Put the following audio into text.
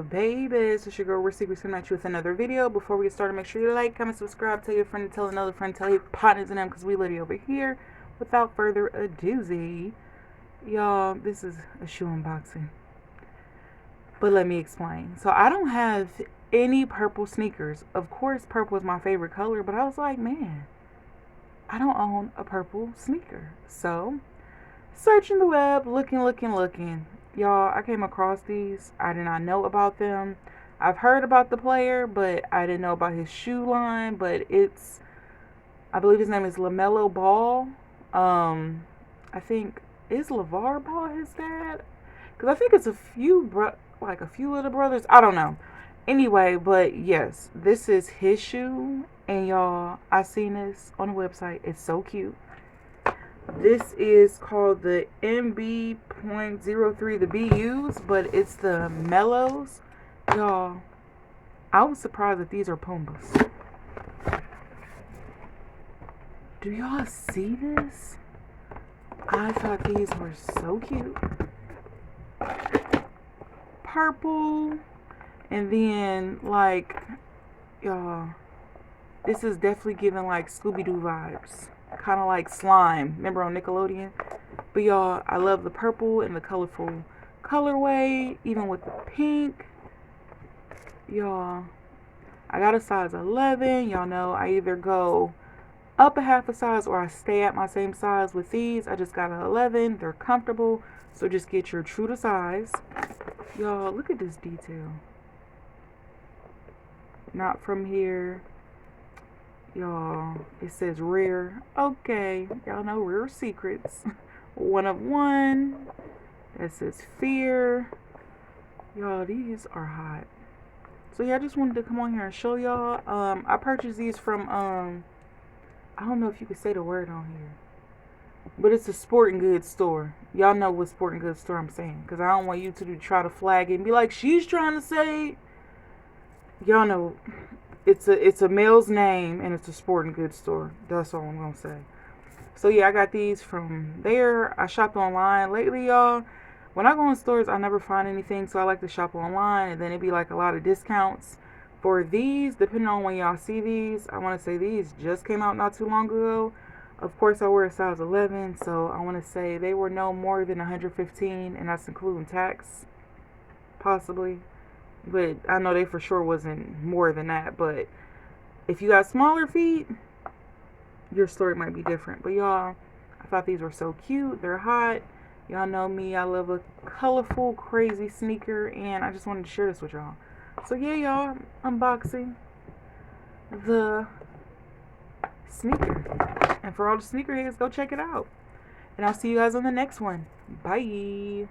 babies? It's your girl, We're Secrets, coming at you with another video. Before we get started, make sure you like, comment, subscribe, tell your friend, tell another friend, tell your partners and them, because we literally over here. Without further ado, y'all, this is a shoe unboxing. But let me explain. So I don't have any purple sneakers. Of course, purple is my favorite color, but I was like, man, I don't own a purple sneaker. So, searching the web, looking. Y'all, I came across these. I did not know about them. I've heard about the player, but I didn't know about his shoe line. But I believe his name is LaMelo Ball. I think, is LeVar Ball his dad? Because I think it's a few little brothers. I don't know. Anyway, but yes, this is his shoe. And y'all, I seen this on the website. It's so cute. This is called the MB.03, the BUs, but it's the Mellows. Y'all, I was surprised that these are Pumas. Do y'all see this? I thought these were so cute. Purple. And then, like, y'all, this is definitely giving, like, Scooby-Doo vibes. Kind of like Slime. Remember on Nickelodeon? But y'all, I love the purple and the colorful colorway. Even with the pink. Y'all, I got a size 11. Y'all know I either go up a half a size or I stay at my same size with these. I just got an 11. They're comfortable. So just get your true to size. Y'all, look at this detail. Not from here. Y'all, it says rare. Okay, y'all know rare secrets. One of one. That says fear. Y'all, these are hot. So yeah, I just wanted to come on here and show y'all. I purchased these from I don't know if you could say the word on here, but it's a sporting goods store. Y'all know what sporting goods store I'm saying, because I don't want you to try to flag it and be like, she's trying to say. Y'all know. It's a male's name and it's a sporting goods store. That's all I'm gonna say. So yeah, I got these from there. I shopped online lately, y'all. When I go in stores, I never find anything, so I like to shop online, and then it'd be like a lot of discounts for these. Depending on when y'all see these, I want to say these just came out not too long ago. Of course, I wear a size 11, so I want to say they were no more than 115, and that's including tax, possibly. But I know they for sure wasn't more than that. But if you got smaller feet, your story might be different. But y'all, I thought these were so cute. They're hot. Y'all know me. I love a colorful, crazy sneaker. And I just wanted to share this with y'all. So yeah, y'all, unboxing the sneaker. And for all the sneakerheads, go check it out. And I'll see you guys on the next one. Bye.